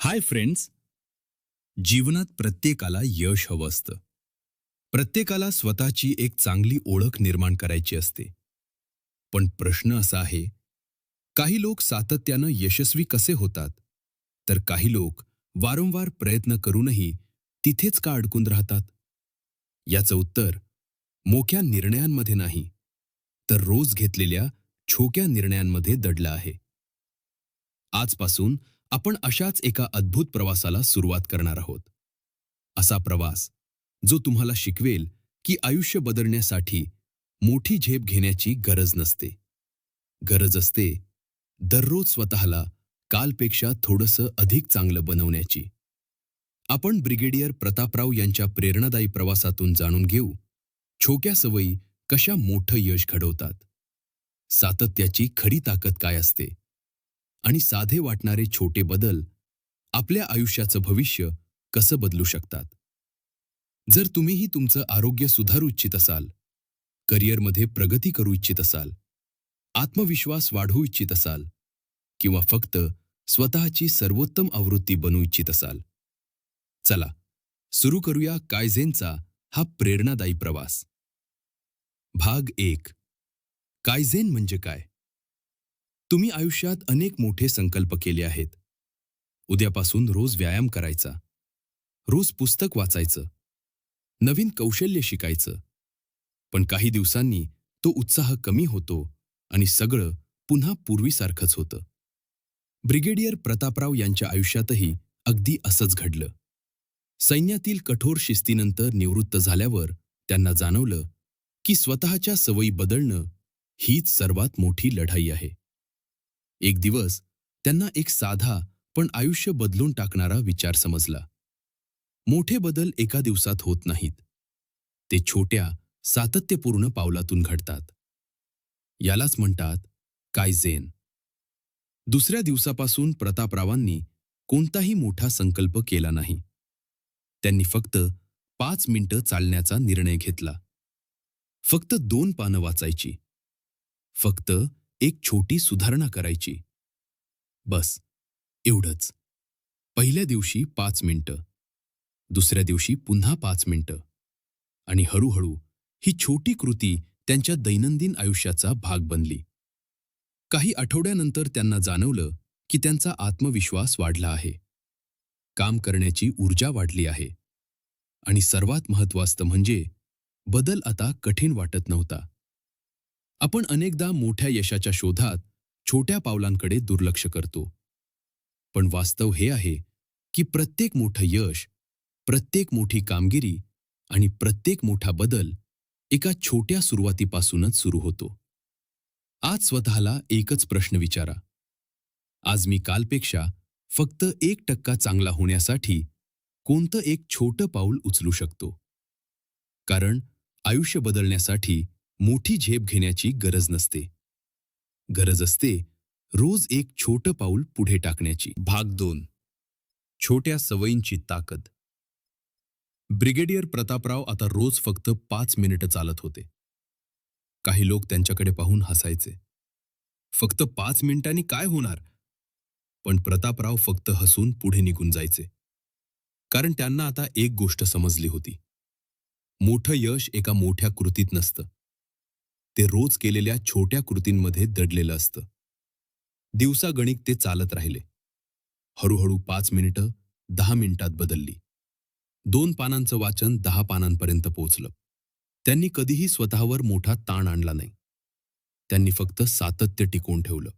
Hi friends. जीवनात प्रत्येकाला यश हवं असतं. प्रत्येकाला स्वतःची एक चांगली ओळख निर्माण करायची असते. पण प्रश्न असा आहे, काही लोक सातत्यानं यशस्वी कसे होतात, तर काही लोक वारंवार प्रयत्न करूनही तिथेच का अडकून राहतात? याचं उत्तर मोठ्या निर्णयांमध्ये नाही, तर रोज घेतलेल्या छोट्या निर्णयांमध्ये दडलं आहे. आजपासून आपण अशाच एका अद्भुत प्रवासाला सुरुवात करणार आहोत. असा प्रवास जो तुम्हाला शिकवेल की आयुष्य बदलण्यासाठी मोठी झेप घेण्याची गरज नसते. गरज असते दररोज स्वतःला कालपेक्षा थोडंसं अधिक चांगलं बनवण्याची. आपण ब्रिगेडियर प्रतापराव यांच्या प्रेरणादायी प्रवासातून जाणून घेऊ, छोट्या सवयी कशा मोठं यश घडवतात, सातत्याची खरी ताकद काय असते आणि साधे वाटणारे छोटे बदल आपल्या आयुष्याचं भविष्य कसं बदलू शकतात. जर तुम्हीही तुमचं आरोग्य सुधारू इच्छित असाल, करिअरमध्ये प्रगती करू इच्छित असाल, आत्मविश्वास वाढवू इच्छित असाल किंवा फक्त स्वतःची सर्वोत्तम आवृत्ती बनवू इच्छित असाल, चला सुरू करूया कायझेनचा हा प्रेरणादायी प्रवास. भाग 1. कायझेन म्हणजे काय? तुम्ही आयुष्यात अनेक मोठे संकल्प केले आहेत. उद्यापासून रोज व्यायाम करायचा, रोज पुस्तक वाचायचं, नवीन कौशल्य शिकायचं. पण काही दिवसांनी तो उत्साह कमी होतो आणि सगळं पुन्हा पूर्वीसारखंच होतं. ब्रिगेडियर प्रतापराव यांच्या आयुष्यातही अगदी असंच घडलं. सैन्यातील कठोर शिस्तीनंतर निवृत्त झाल्यावर त्यांना जाणवलं की स्वतःच्या सवयी बदलणं हीच सर्वात मोठी लढाई आहे. एक दिवस त्यांना एक साधा पण आयुष्य बदलून टाकणारा विचार समजला. मोठे बदल एका दिवसात होत नाहीत. ते छोट्या, सातत्यपूर्ण पावलातून घडतात. यालाच म्हणतात कायझेन. दुसऱ्या दिवसापासून प्रतापरावांनी कोणताही मोठा संकल्प केला नाही. त्यांनी फक्त 5 मिनिटं चालण्याचा निर्णय घेतला. फक्त 2 पानं वाचायची. फक्त एक छोटी सुधारणा करायची. बस एवढंच. पहिल्या दिवशी 5 मिनिटं, दुसऱ्या दिवशी पुन्हा 5 मिनिटं आणि हळूहळू ही छोटी कृती त्यांच्या दैनंदिन आयुष्याचा भाग बनली. काही आठवड्यानंतर त्यांना जाणवलं की त्यांचा आत्मविश्वास वाढला आहे, काम करण्याची ऊर्जा वाढली आहे आणि सर्वात महत्त्वाचं म्हणजे बदल आता कठीण वाटत नव्हता. आपण अनेकदा मोठ्या यशाच्या शोधात छोट्या पावलांकडे दुर्लक्ष करतो. पण वास्तव हे आहे की प्रत्येक मोठं यश, प्रत्येक मोठी कामगिरी आणि प्रत्येक मोठा बदल एका छोट्या सुरुवातीपासूनच सुरू होतो. आज स्वतःला एकच प्रश्न विचारा. आज मी कालपेक्षा फक्त 1% चांगला होण्यासाठी कोणतं एक छोटं पाऊल उचलू शकतो? कारण आयुष्य बदलण्यासाठी मोठी झेप घेण्याची गरज नसते. गरज असते रोज एक छोटं पाऊल पुढे टाकण्याची. भाग 2. छोट्या सवयींची ताकद. ब्रिगेडियर प्रतापराव आता रोज फक्त 5 मिनिटं चालत होते. काही लोक त्यांच्याकडे पाहून हसायचे. फक्त 5 मिनिटांनी काय होणार? पण प्रतापराव फक्त हसून पुढे निघून जायचे. कारण त्यांना आता एक गोष्ट समजली होती. मोठं यश एका मोठ्या कृतीत नसतं. ते रोज केलेल्या छोट्या कृतींमध्ये दडलेलं असतं. दिवसागणिक ते चालत राहिले. हळूहळू 5 मिनिटं 10 मिनिटात बदलली. 2 पानांचं वाचन 10 पानांपर्यंत पोहोचलं. त्यांनी कधीही स्वतःवर मोठा ताण आणला नाही. त्यांनी फक्त सातत्य टिकवून ठेवलं.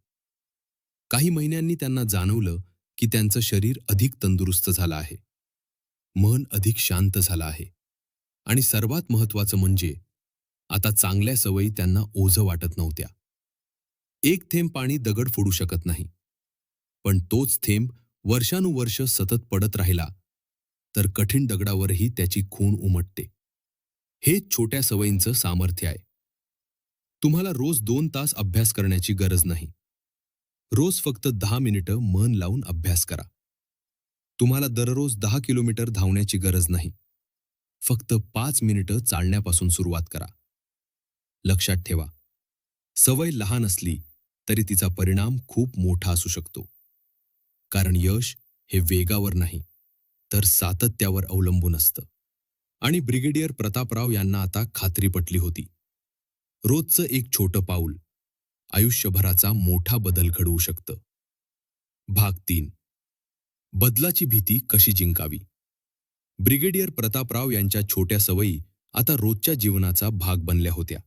काही महिन्यांनी त्यांना जाणवलं की त्यांचं शरीर अधिक तंदुरुस्त झालं आहे. मन अधिक शांत झालं आहे. आणि सर्वात महत्त्वाचं म्हणजे आता चांगल्या सवयी त्यांना ओझं वाटत नव्हत्या. एक थेंब पाणी दगड फोडू शकत नाही. पण तोच थेंब वर्षानुवर्ष सतत पडत राहिला तर कठीण दगडावरही त्याची खूण उमटते. हेच छोट्या सवयींचं सामर्थ्य आहे. तुम्हाला रोज 2 तास अभ्यास करण्याची गरज नाही. रोज फक्त 10 मिनिटं मन लावून अभ्यास करा. तुम्हाला दररोज 10 किलोमीटर धावण्याची गरज नाही. फक्त 5 मिनिटं चालण्यापासून सुरुवात करा. लक्षात ठेवा, सवय लहान असली तरी तिचा परिणाम खूप मोठा असू शकतो. कारण यश हे वेगावर नाही, तर सातत्यावर अवलंबून असतं. आणि ब्रिगेडियर प्रतापराव यांना आता खात्री पटली होती. रोजचं एक छोटं पाऊल आयुष्यभराचा मोठा बदल घडवू शकतं. भाग 3. बदलाची भीती कशी जिंकावी. ब्रिगेडियर प्रतापराव यांच्या छोट्या सवयी आता रोजच्या जीवनाचा भाग बनल्या होत्या.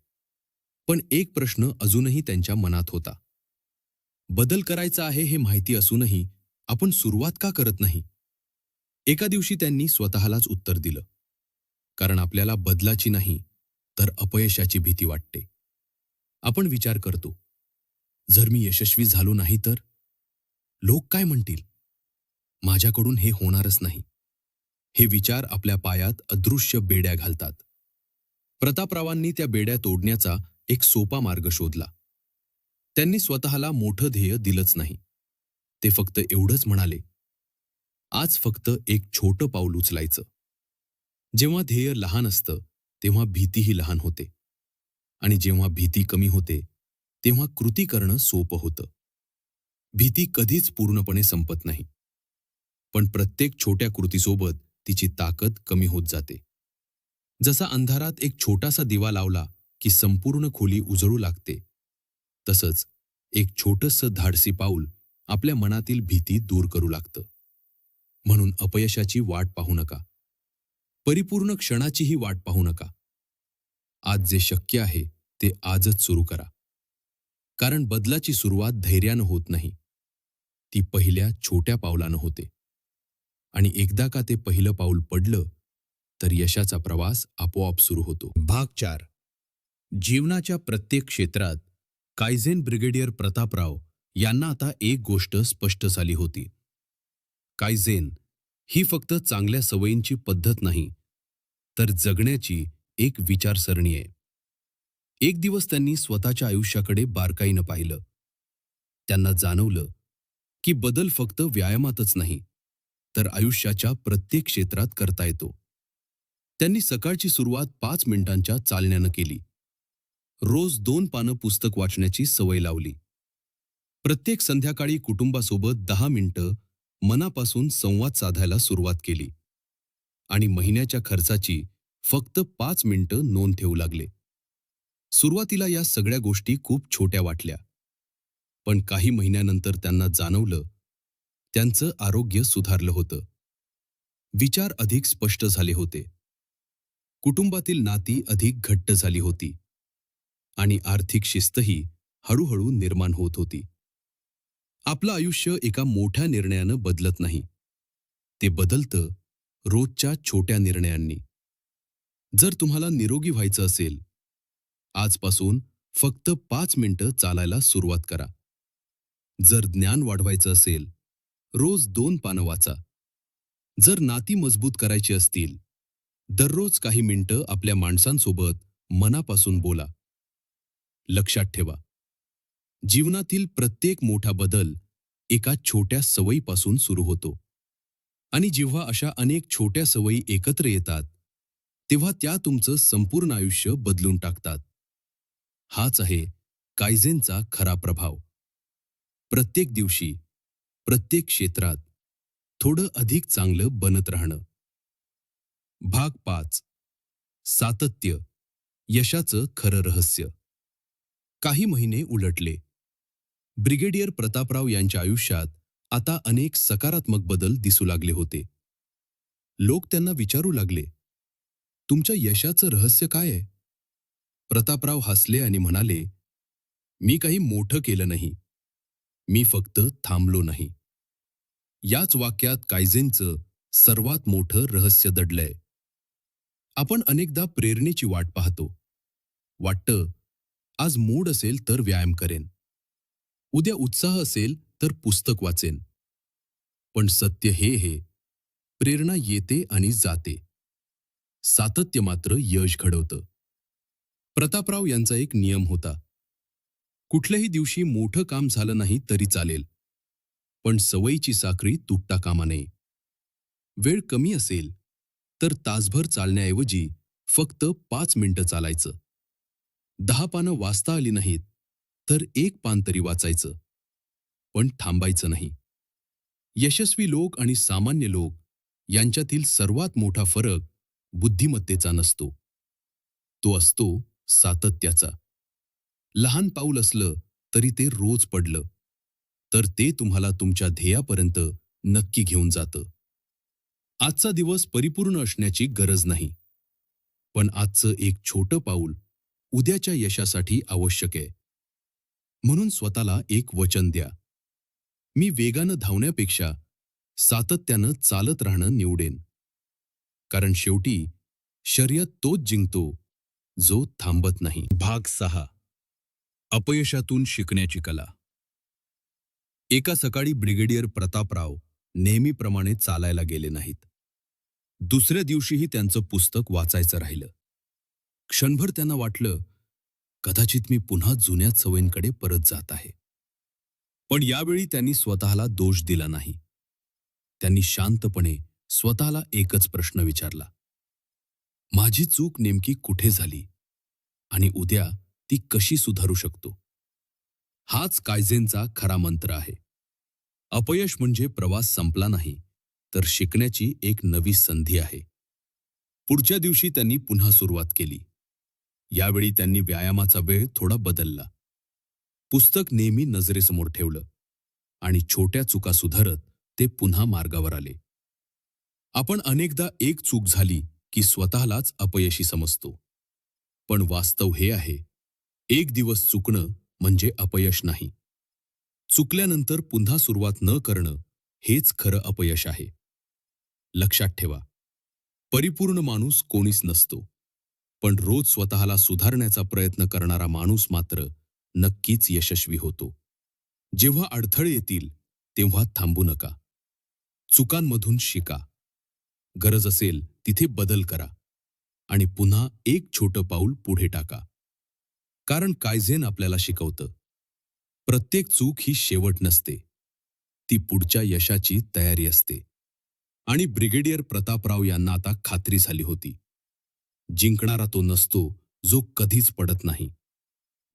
पण एक प्रश्न अजूनही त्यांच्या मनात होता. बदल करायचा आहे हे माहिती असूनही आपण सुरुवात का करत नाही? एका दिवशी त्यांनी स्वतःलाच उत्तर दिलं. कारण आपल्याला बदलाची नाही, तर अपयशाची भीती वाटते. आपण विचार करतो, जर मी यशस्वी झालो नाही तर? लोक काय म्हणतील? माझ्याकडून हे होणारच नाही. हे विचार आपल्या पायात अदृश्य बेड्या घालतात. प्रतापरावांनी त्या बेड्या तोडण्याचा एक सोपा मार्ग शोधला. त्यांनी स्वतःला मोठं ध्येय दिलंच नाही. ते फक्त एवढंच म्हणाले, आज फक्त एक छोटं पाऊल उचलायचं. जेव्हा ध्येय लहान असतं, तेव्हा भीतीही लहान होते. आणि जेव्हा भीती कमी होते, तेव्हा कृती करणं सोपं होतं. भीती कधीच पूर्णपणे संपत नाही. पण प्रत्येक छोट्या कृतीसोबत तिची ताकद कमी होत जाते. जसा अंधारात एक छोटासा दिवा लावला की संपूर्ण खोली उजळू लागते, तसंच एक छोटंसं धाडसी पाऊल आपल्या मनातील भीती दूर करू लागतं. म्हणून अपयशाची वाट पाहू नका. परिपूर्ण क्षणाचीही वाट पाहू नका. आज जे शक्य आहे ते आजच सुरू करा. कारण बदलाची सुरुवात धैर्यानं होत नाही. ती पहिल्या छोट्या पावलानं होते. आणि एकदा का ते पहिलं पाऊल पडलं, तर यशाचा प्रवास आपोआप सुरू होतो. भाग 4. जीवनाच्या प्रत्येक क्षेत्रात कायझेन ब्रिगेडियर प्रतापराव यांना आता एक गोष्ट स्पष्ट झाली होती. कायझेन ही फक्त चांगल्या सवयींची पद्धत नाही, तर जगण्याची एक विचारसरणी आहे. एक दिवस त्यांनी स्वतःच्या आयुष्याकडे बारकाईनं पाहिलं. त्यांना जाणवलं की बदल फक्त व्यायामातच नाही, तर आयुष्याच्या प्रत्येक क्षेत्रात करता येतो. त्यांनी सकाळची सुरुवात 5 मिनिटांच्या चालण्यानं केली. रोज 2 पानं पुस्तक वाचण्याची सवय लावली. प्रत्येक संध्याकाळी कुटुंबासोबत 10 मिनिटं मनापासून संवाद साधायला सुरुवात केली. आणि महिन्याच्या खर्चाची फक्त 5 मिनिटं नोंद ठेवू लागले. सुरुवातीला या सगळ्या गोष्टी खूप छोट्या वाटल्या. पण काही महिन्यानंतर त्यांना जाणवलं, त्यांचं आरोग्य सुधारलं होतं. विचार अधिक स्पष्ट झाले होते. कुटुंबातील नाती अधिक घट्ट झाली होती. आणि आर्थिक शिस्तही हळूहळू निर्माण होत होती. आपलं आयुष्य एका मोठ्या निर्णयानं बदलत नाही. ते बदलतं रोजच्या छोट्या निर्णयांनी. जर तुम्हाला निरोगी व्हायचं असेल, आजपासून फक्त 5 मिनिटं चालायला सुरुवात करा. जर ज्ञान वाढवायचं असेल, रोज 2 पानं वाचा. जर नाती मजबूत करायची असतील, दररोज काही मिनिटं आपल्या माणसांसोबत मनापासून बोला. लक्षात ठेवा, जीवनातील प्रत्येक मोठा बदल एका छोट्या सवयीपासून सुरू होतो. आणि जेव्हा अशा अनेक छोट्या सवयी एकत्र येतात, तेव्हा त्या तुमचं संपूर्ण आयुष्य बदलून टाकतात. हाच आहे कायझेनचा खरा प्रभाव. प्रत्येक दिवशी, प्रत्येक क्षेत्रात थोडं अधिक चांगलं बनत राहणं. भाग 5. सातत्य, यशाचं खरं रहस्य. काही महिने उलटले. ब्रिगेडियर प्रतापराव यांच्या आयुष्यात आता अनेक सकारात्मक बदल दिसू लागले होते. लोक त्यांना विचारू लागले, तुमच्या यशाचं रहस्य काय आहे? प्रतापराव हसले आणि म्हणाले, मी काही मोठं केलं नाही. मी फक्त थांबलो नाही. याच वाक्यात कायझेनचं सर्वात मोठं रहस्य दडलंय. आपण अनेकदा प्रेरणेची वाट पाहतो. वाटतं, आज मूड असेल तर व्यायाम करेन. उद्या उत्साह असेल तर पुस्तक वाचेन. पण सत्य हे प्रेरणा येते आणि जाते. सातत्य मात्र यश घडवतं. प्रतापराव यांचा एक नियम होता. कुठल्याही दिवशी मोठं काम झालं नाही तरी चालेल, पण सवयीची साखळी तुटता कामा नये. वेळ कमी असेल तर तासभर चालण्याऐवजी फक्त 5 मिनिटं चालायचं. 10 पानं वाचता आली नाहीत तर 1 पान तरी वाचायचं. पण थांबायचं नाही. यशस्वी लोक आणि सामान्य लोक यांच्यातील सर्वात मोठा फरक बुद्धिमत्तेचा नसतो, तो असतो सातत्याचा. लहान पाऊल असलं तरी ते रोज पडलं तर ते तुम्हाला तुमच्या ध्येयापर्यंत नक्की घेऊन जातं. आजचा दिवस परिपूर्ण असण्याची गरज नाही, पण आजचं एक छोटं पाऊल उद्याच्या यशासाठी आवश्यक आहे. म्हणून स्वतःला एक वचन द्या, मी वेगानं धावण्यापेक्षा सातत्यानं चालत राहणं निवडेन. कारण शेवटी शर्यत तोच जिंकतो जो थांबत नाही. भाग 6. अपयशातून शिकण्याची कला. एका सकाळी ब्रिगेडियर प्रतापराव नेहमीप्रमाणे चालायला गेले नाहीत. दुसऱ्या दिवशीही त्यांचं पुस्तक वाचायचं राहिलं. क्षणभर त्यांना वाटलं, कदाचित मी पुन्हा जुन्या सवयींकडे परत जात आहे. पण यावेळी त्यांनी स्वतःला दोष दिला नाही. त्यांनी शांतपणे स्वतःला एकच प्रश्न विचारला, माझी चूक नेमकी कुठे झाली आणि उद्या ती कशी सुधारू शकतो? हाच कायझेनचा खरा मंत्र आहे. अपयश म्हणजे प्रवास संपला नाही, तर शिकण्याची एक नवी संधी आहे. पुढच्या दिवशी त्यांनी पुन्हा सुरुवात केली. यावेळी त्यांनी व्यायामाचा वेळ थोडा बदलला. पुस्तक नेहमी नजरेसमोर ठेवलं आणि छोट्या चुका सुधारत ते पुन्हा मार्गावर आले. आपण अनेकदा एक चूक झाली की स्वतःलाच अपयशी समजतो. पण वास्तव हे आहे, एक दिवस चुकणं म्हणजे अपयश नाही. चुकल्यानंतर पुन्हा सुरुवात न करणं हेच खरं अपयश आहे. लक्षात ठेवा, परिपूर्ण माणूस कोणीच नसतो, पण रोज स्वतःला सुधारण्याचा प्रयत्न करणारा माणूस मात्र नक्कीच यशस्वी होतो. जेव्हा अडथळे येतील तेव्हा थांबू नका. चुकांमधून शिका. गरज असेल तिथे बदल करा आणि पुन्हा एक छोटं पाऊल पुढे टाका. कारण कायझेन आपल्याला शिकवतं, प्रत्येक चूक ही शेवट नसते, ती पुढच्या यशाची तयारी असते. आणि ब्रिगेडियर प्रतापराव यांना आता खात्री झाली होती, जिंकणारा तो नसतो जो कधीच पडत नाही.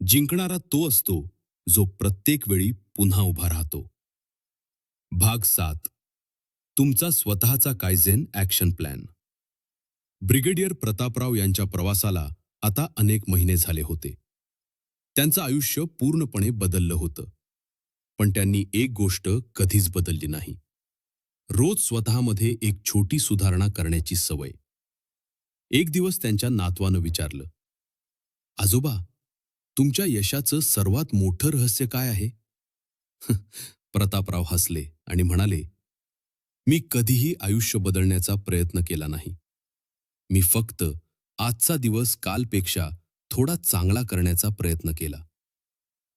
जिंकणारा तो असतो जो प्रत्येक वेळी पुन्हा उभा राहतो. भाग 7. तुमचा स्वतःचा kaizen action plan. Brigadier Prataprao यांच्या प्रवासाला आता अनेक महिने झाले होते. त्यांचं आयुष्य पूर्णपणे बदललं होतं. पण त्यांनी एक गोष्ट कधीच बदलली नाही, रोज स्वतःमध्ये एक छोटी सुधारणा करण्याची सवय. एक दिवस त्यांच्या नातवानं विचारलं, आजोबा, तुमच्या यशाचं सर्वात मोठं रहस्य काय आहे? प्रतापराव हसले आणि म्हणाले, मी कधीही आयुष्य बदलण्याचा प्रयत्न केला नाही. मी फक्त आजचा दिवस कालपेक्षा थोडा चांगला करण्याचा प्रयत्न केला.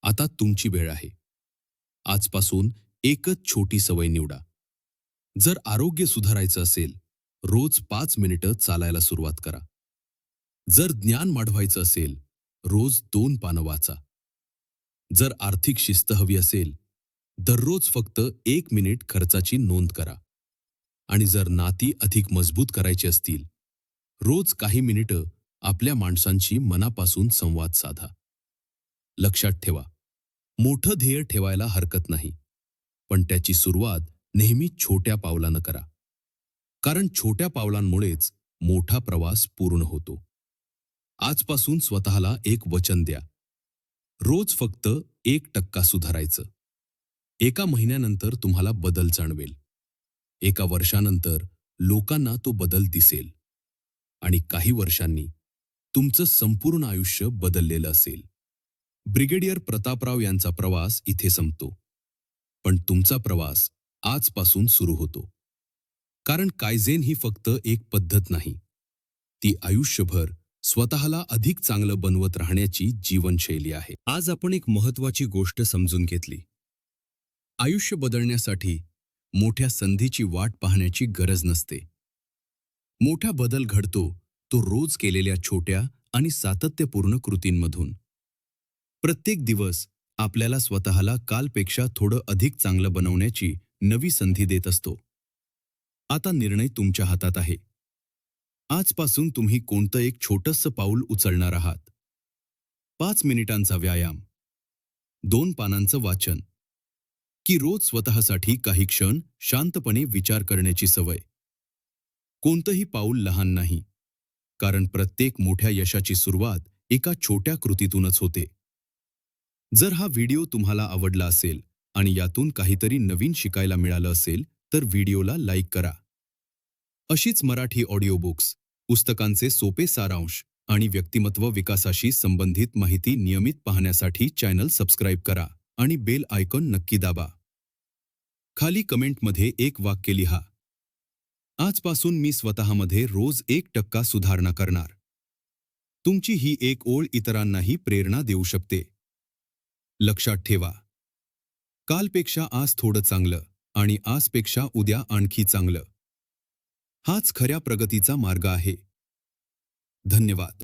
आता तुमची वेळ आहे. आजपासून एकच छोटी सवय निवडा. जर आरोग्य सुधारायचं असेल, रोज 5 मिनिटं चालायला सुरुवात करा. जर ज्ञान वाढवायचं असेल, रोज 2 पानं वाचा. जर आर्थिक शिस्त हवी असेल, दररोज फक्त 1 मिनिट खर्चाची नोंद करा. आणि जर नाती अधिक मजबूत करायची असतील, रोज काही मिनिटं आपल्या माणसांशी मनापासून संवाद साधा. लक्षात ठेवा, मोठं ध्येय ठेवायला हरकत नाही, पण त्याची सुरुवात नेहमी छोट्या पावलानं करा. कारण छोट्या पावलांमुळेच मोठा प्रवास पूर्ण होतो. आजपासून स्वतःला एक वचन द्या, रोज फक्त 1% सुधारायचं. एका महिन्यानंतर तुम्हाला बदल जाणवेल. एका वर्षानंतर लोकांना तो बदल दिसेल. आणि काही वर्षांनी तुमचं संपूर्ण आयुष्य बदललेलं असेल. ब्रिगेडियर प्रतापराव यांचा प्रवास इथे संपतो. पण तुमचा प्रवास आजपासून सुरू होतो. कारण कायझेन ही फक्त एक पद्धत नाही, ती आयुष्यभर स्वतःला अधिक चांगलं बनवत राहण्याची जीवनशैली आहे. आज आपण एक महत्त्वाची गोष्ट समजून घेतली. आयुष्य बदलण्यासाठी मोठ्या संधीची वाट पाहण्याची गरज नसते. मोठा बदल घडतो तो रोज केलेल्या छोट्या आणि सातत्यपूर्ण कृतींमधून. प्रत्येक दिवस आपल्याला स्वतःला कालपेक्षा थोडं अधिक चांगलं बनवण्याची नवी संधी देत असतो. आता निर्णय तुमच्या हातात आहे. आजपासून तुम्ही कोणतं एक छोटंसं पाऊल उचलणार आहात. 5 मिनिटांचा व्यायाम, 2 पानांचं वाचन, की रोज स्वतःसाठी काही क्षण शांतपणे विचार करण्याची सवय. कोणतंही पाऊल लहान नाही, कारण प्रत्येक मोठ्या यशाची सुरुवात एका छोट्या कृतीतूनच होते. जर हा व्हिडिओ तुम्हाला आवडला असेल आणि यातून काहीतरी नवीन शिकायला मिळालं असेल, तर व्हिडिओला लाईक करा. अशीच मराठी ऑडिओ बुक्स, पुस्तकांचे सोपे सारांश आणि व्यक्तिमत्व विकासाशी संबंधित माहिती नियमित पाहण्यासाठी चॅनल सबस्क्राईब करा आणि बेल आयकॉन नक्की दाबा. खाली कमेंटमध्ये एक वाक्य लिहा. आजपासून मी स्वतःमध्ये रोज 1% सुधारणा करणार. तुमची ही एक ओळ इतरांनाही प्रेरणा देऊ शकते. लक्षात ठेवा, कालपेक्षा आज थोडं चांगलं आणि आजपेक्षा उद्या आणखी चांगलं. हाच खऱ्या प्रगतीचा मार्ग आहे. धन्यवाद.